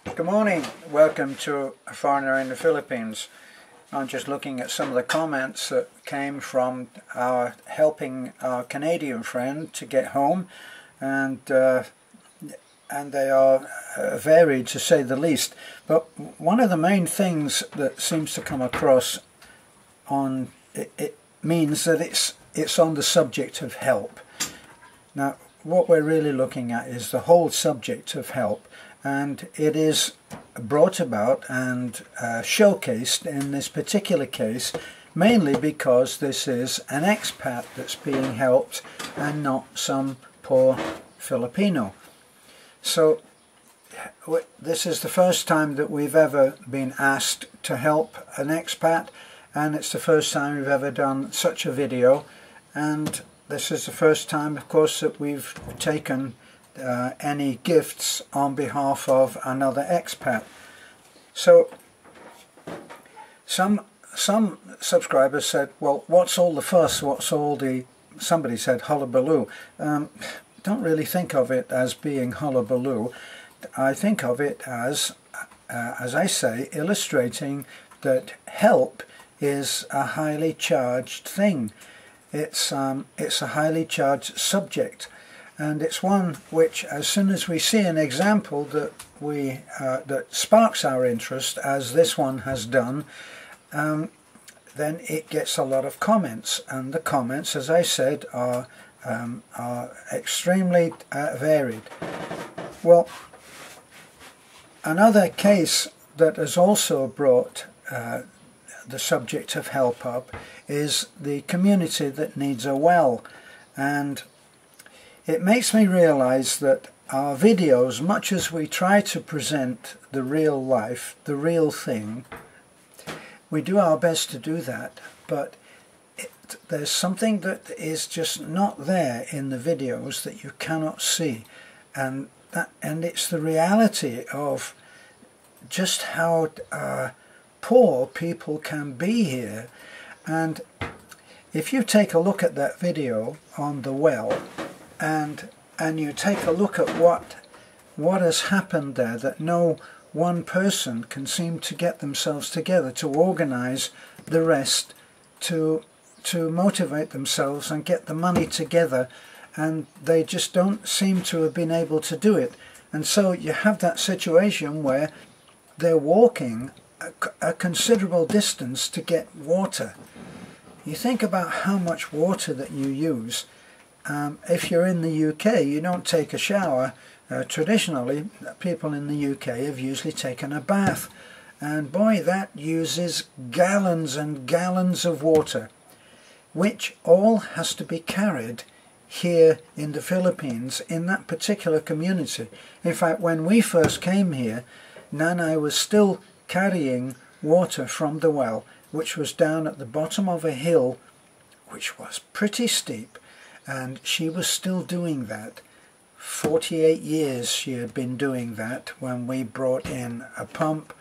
Good morning, welcome to A Foreigner in the Philippines. I'm just looking at some of the comments that came from helping our Canadian friend to get home, and they are varied to say the least. But one of the main things that seems to come across on it means that it's on the subject of help. Now, what we're really looking at is the whole subject of help, and it is brought about and showcased in this particular case mainly because this is an expat that's being helped and not some poor Filipino. So this is the first time that we've ever been asked to help an expat, and it's the first time we've ever done such a video, and this is the first time, of course, that we've taken any gifts on behalf of another expat. So some subscribers said, well, what's all the fuss, what's all the, somebody said hullabaloo. Don't really think of it as being hullabaloo. I think of it as I say, illustrating that help is a highly charged thing. It's a highly charged subject, and it's one which, as soon as we see an example that that sparks our interest, as this one has done, then it gets a lot of comments, and the comments, as I said, are extremely varied. Well, another case that has also brought the subject of help up is the community that needs a well, and it makes me realize that our videos, much as we try to present the real life, the real thing, we do our best to do that, but there's something that is just not there in the videos that you cannot see, and it's the reality of just how poor people can be here. And if you take a look at that video on the well, and you take a look at what has happened there, that no one person can seem to get themselves together to organize the rest, to motivate themselves and get the money together, and they just don't seem to have been able to do it. And so you have that situation where they're walking a considerable distance to get water. You think about how much water that you use. If you're in the UK, you don't take a shower. Traditionally, people in the UK have usually taken a bath, and boy, that uses gallons and gallons of water, which all has to be carried here in the Philippines in that particular community. In fact, when we first came here, Nanay was still carrying water from the well, which was down at the bottom of a hill, which was pretty steep, and she was still doing that. 48 years she had been doing that when we brought in a pump,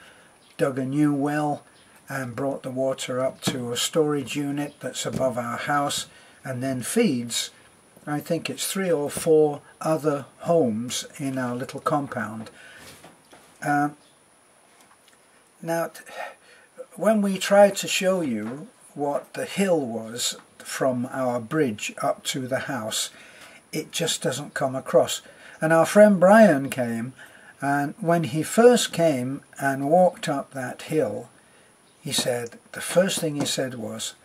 dug a new well, and brought the water up to a storage unit that's above our house, and then feeds, I think it's 3 or 4 other homes in our little compound. Now, when we tried to show you what the hill was from our bridge up to the house, it just doesn't come across. And our friend Brian came, and when he first came and walked up that hill, he said, the first thing he said was,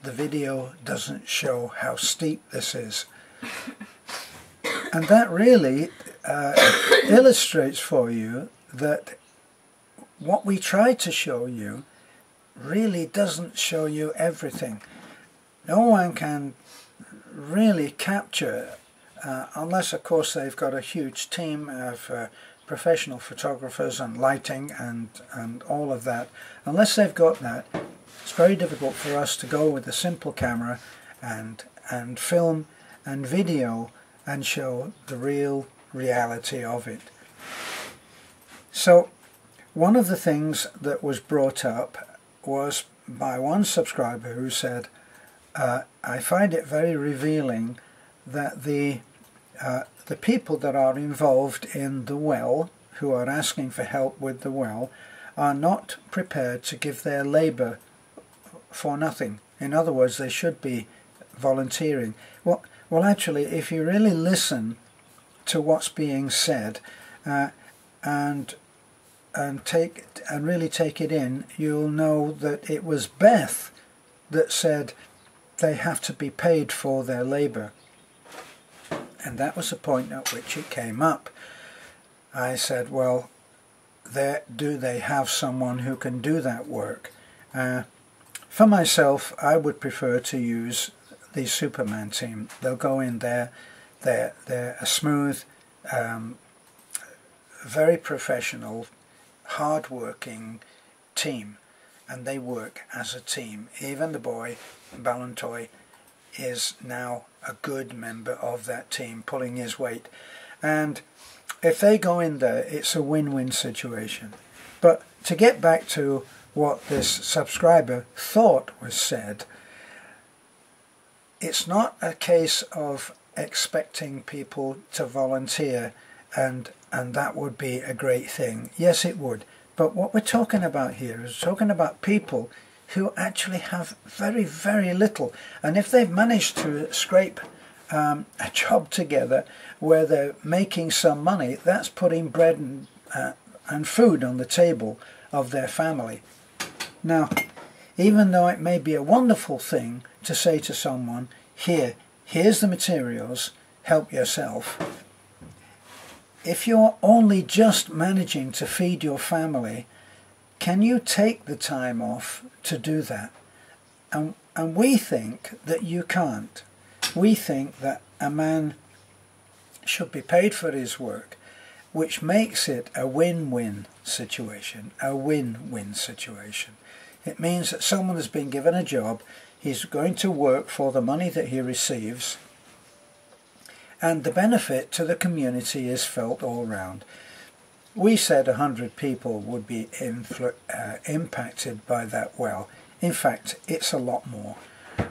the video doesn't show how steep this is. And that really illustrates for you that what we try to show you really doesn't show you everything. No one can really capture, unless of course they've got a huge team of professional photographers and lighting and all of that. Unless they've got that, it's very difficult for us to go with a simple camera and film and video and show the real reality of it. So one of the things that was brought up was by one subscriber who said, I find it very revealing that the people that are involved in the well who are asking for help with the well are not prepared to give their labour for nothing. In other words, they should be volunteering. Well, actually, if you really listen to what's being said and really take it in, you'll know that it was Beth that said they have to be paid for their labour. And that was the point at which it came up. I said, well, do they have someone who can do that work? For myself, I would prefer to use the Superman team. They'll go in there, they're a smooth, very professional, hard-working team, and they work as a team. Even the boy, Balantoy, is now a good member of that team, pulling his weight. And if they go in there, it's a win-win situation. But to get back to what this subscriber thought was said, it's not a case of expecting people to volunteer and that would be a great thing. Yes, it would. But what we're talking about here is talking about people who actually have very, very little. And if they've managed to scrape a job together where they're making some money, that's putting bread and food on the table of their family. Now, even though it may be a wonderful thing to say to someone, here's the materials, help yourself, if you're only just managing to feed your family, can you take the time off to do that? And we think that you can't. We think that a man should be paid for his work, which makes it a win-win situation, a win-win situation. It means that someone has been given a job, he's going to work for the money that he receives, and the benefit to the community is felt all round. We said 100 people would be impacted by that well. In fact, it's a lot more.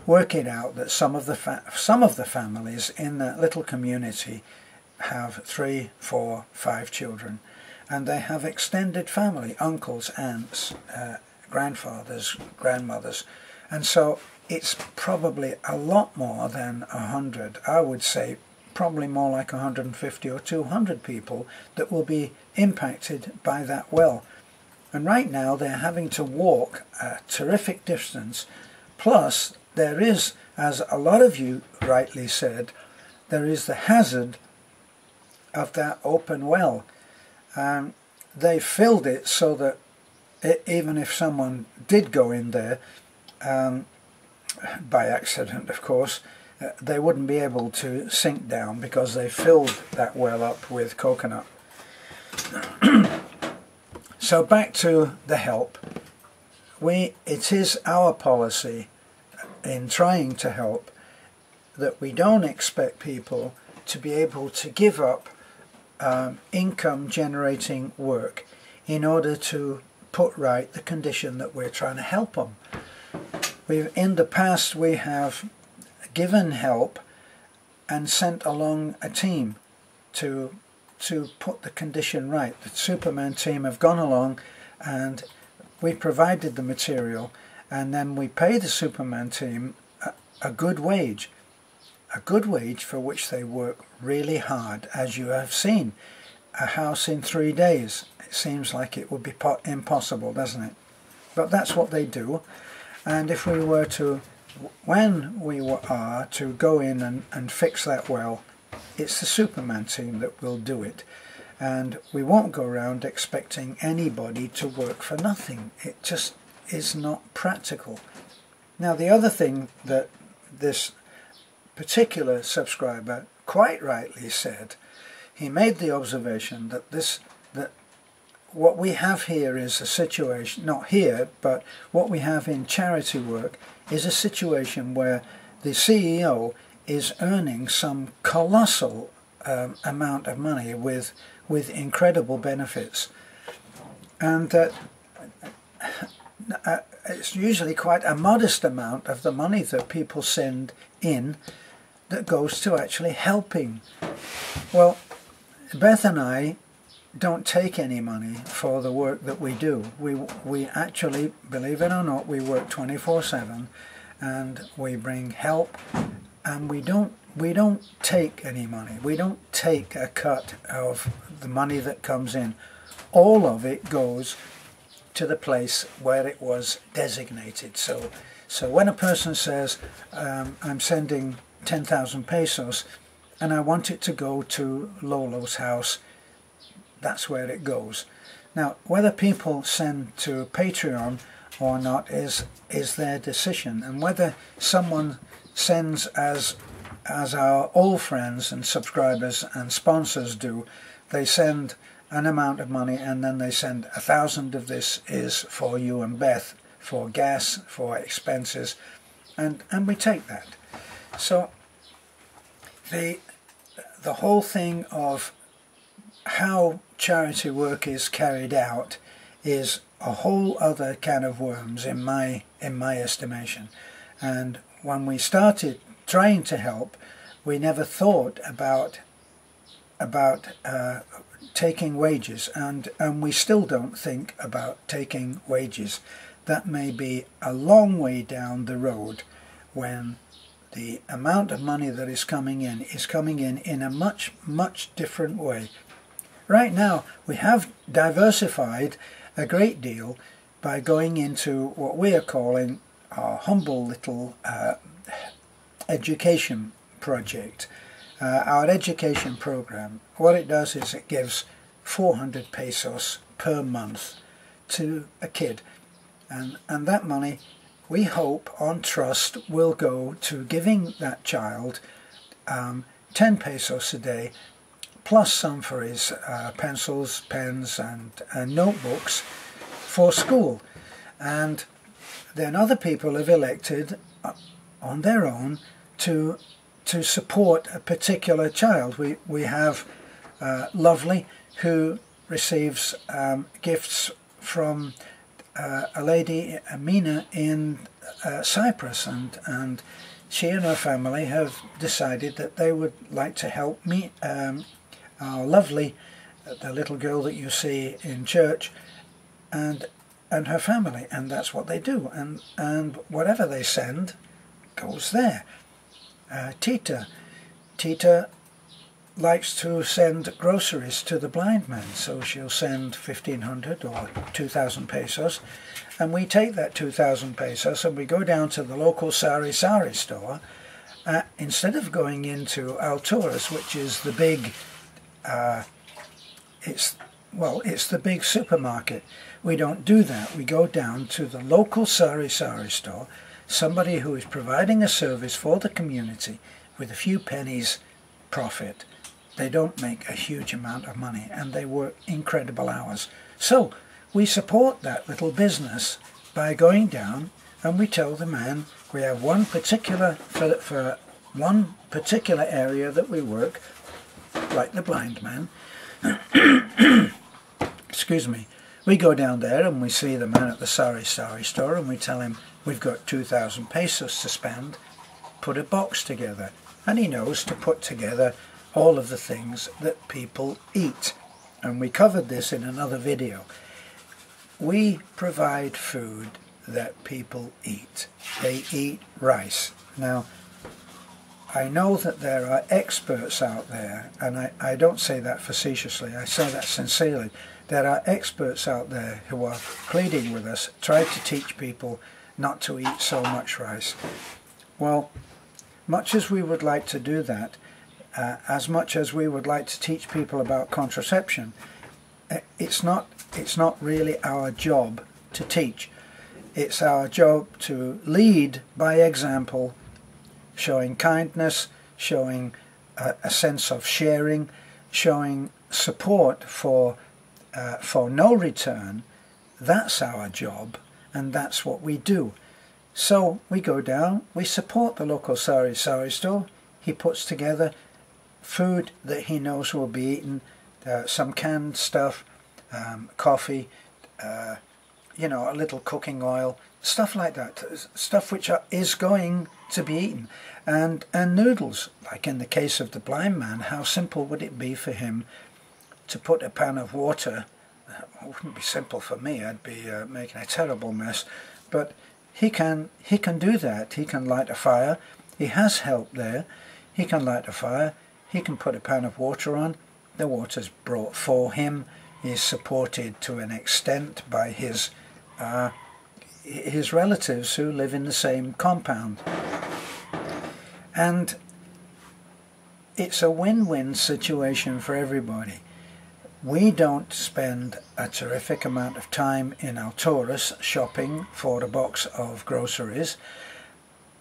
Work it out that some of the families in that little community have 3, 4, 5 children, and they have extended family, uncles, aunts, grandfathers, grandmothers, and so it's probably a lot more than 100. I would say probably more like 150 or 200 people that will be impacted by that well. And right now they're having to walk a terrific distance, plus there is, as a lot of you rightly said, there is the hazard of that open well. They filled it so that even if someone did go in there, by accident of course, they wouldn't be able to sink down because they filled that well up with coconut. So back to the help. It is our policy in trying to help that we don't expect people to be able to give up income generating work in order to put right the condition that we're trying to help them. In the past we have given help and sent along a team to put the condition right. The Superman team have gone along and we provided the material, and then we pay the Superman team a good wage for which they work really hard. As you have seen, a house in 3 days, it seems like it would be impossible, doesn't it? But that's what they do. And if we were to, when we are to go in and fix that well, it's the Superman team that will do it. And we won't go around expecting anybody to work for nothing. It just is not practical. Now, the other thing that this particular subscriber quite rightly said, he made the observation that what we have here is a situation, not here, but what we have in charity work is a situation where the CEO is earning some colossal amount of money with incredible benefits, and that it's usually quite a modest amount of the money that people send in that goes to actually helping. Well, Beth and I don't take any money for the work that we do. We actually, believe it or not, we work 24/7, and we bring help, and we don't take any money. We don't take a cut of the money that comes in. All of it goes to the place where it was designated. So when a person says, I'm sending 10,000 pesos and I want it to go to Lolo's house, that's where it goes. Now, whether people send to Patreon or not is their decision, and whether someone sends as our old friends and subscribers and sponsors do, they send an amount of money and then they send 1,000 of this is for you and Beth, for gas, for expenses, and we take that. So the whole thing of how charity work is carried out is a whole other can of worms in my estimation. And when we started trying to help, we never thought about taking wages, and we still don't think about taking wages. That may be a long way down the road, when the amount of money that is coming in a much different way. Right now we have diversified a great deal by going into what we are calling our humble little education project. Our education program, what it does is it gives 400 pesos per month to a kid, and that money, we hope on trust, will go to giving that child 10 pesos a day, plus some for his pencils, pens and notebooks for school. And then other people have elected on their own to support a particular child. We have Lovely, who receives gifts from a lady, Amina, in Cyprus, and she and her family have decided that they would like to help me, our Lovely, the little girl that you see in church, and her family, and that's what they do, and whatever they send goes there. Tita likes to send groceries to the blind man, so she'll send 1,500 or 2,000 pesos, and we take that 2,000 pesos and we go down to the local sari store. Instead of going into Alturas, which is the big it's the big supermarket, we don't do that. We go down to the local sari store, somebody who is providing a service for the community with a few pennies profit. They don't make a huge amount of money, and they work incredible hours. So we support that little business by going down, and we tell the man we have one particular, for one particular area that we work, like the blind man. Excuse me. We go down there and we see the man at the sari store, and we tell him we've got 2,000 pesos to spend, put a box together, and he knows to put together all of the things that people eat. And we covered this in another video. We provide food that people eat. They eat rice. Now, I know that there are experts out there, and I don't say that facetiously, I say that sincerely. There are experts out there who are pleading with us, try to teach people not to eat so much rice. Well, much as we would like to do that, as much as we would like to teach people about contraception, it's not really our job to teach. It's our job to lead by example, showing kindness, showing a sense of sharing, showing support for no return. That's our job, and that's what we do. So we go down, we support the local sari store. He puts together food that he knows will be eaten, some canned stuff, coffee, you know, a little cooking oil, stuff like that, stuff which is going to be eaten, and noodles. Like in the case of the blind man, how simple would it be for him to put a pan of water. It wouldn't be simple for me. I'd be making a terrible mess. But he can do that. He can light a fire. He has help there. He can light a fire. He can put a pan of water on. The water's brought for him. He's supported to an extent by his relatives who live in the same compound. And it's a win-win situation for everybody. We don't spend a terrific amount of time in Alturas shopping for a box of groceries.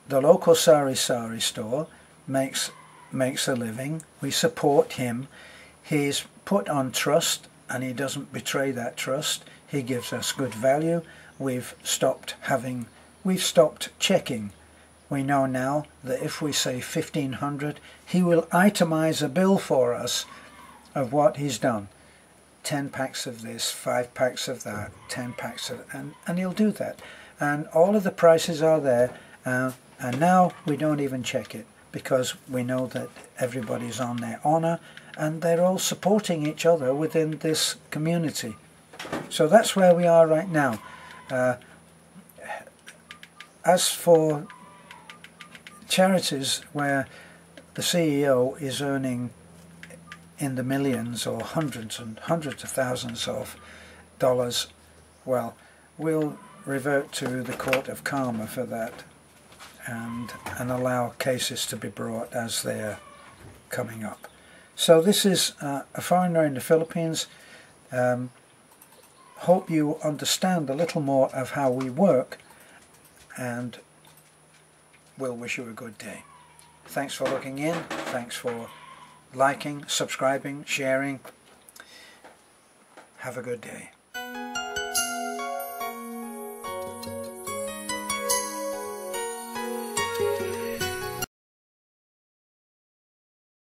The local sari-sari store makes a living. We support him. He's put on trust and he doesn't betray that trust. He gives us good value. We've stopped checking. We know now that if we say 1,500, he will itemize a bill for us of what he's done. 10 packs of this, 5 packs of that, 10 packs of, and he'll do that. And all of the prices are there, and now we don't even check it because we know that everybody's on their honor and they're all supporting each other within this community. So that's where we are right now. As for charities where the CEO is earning in the millions or hundreds and hundreds of thousands of dollars, well, we'll revert to the court of karma for that and allow cases to be brought as they're coming up. So this is a foreigner in the Philippines. Hope you understand a little more of how we work, and we'll wish you a good day. Thanks for looking in. Thanks for liking, subscribing, sharing. Have a good day.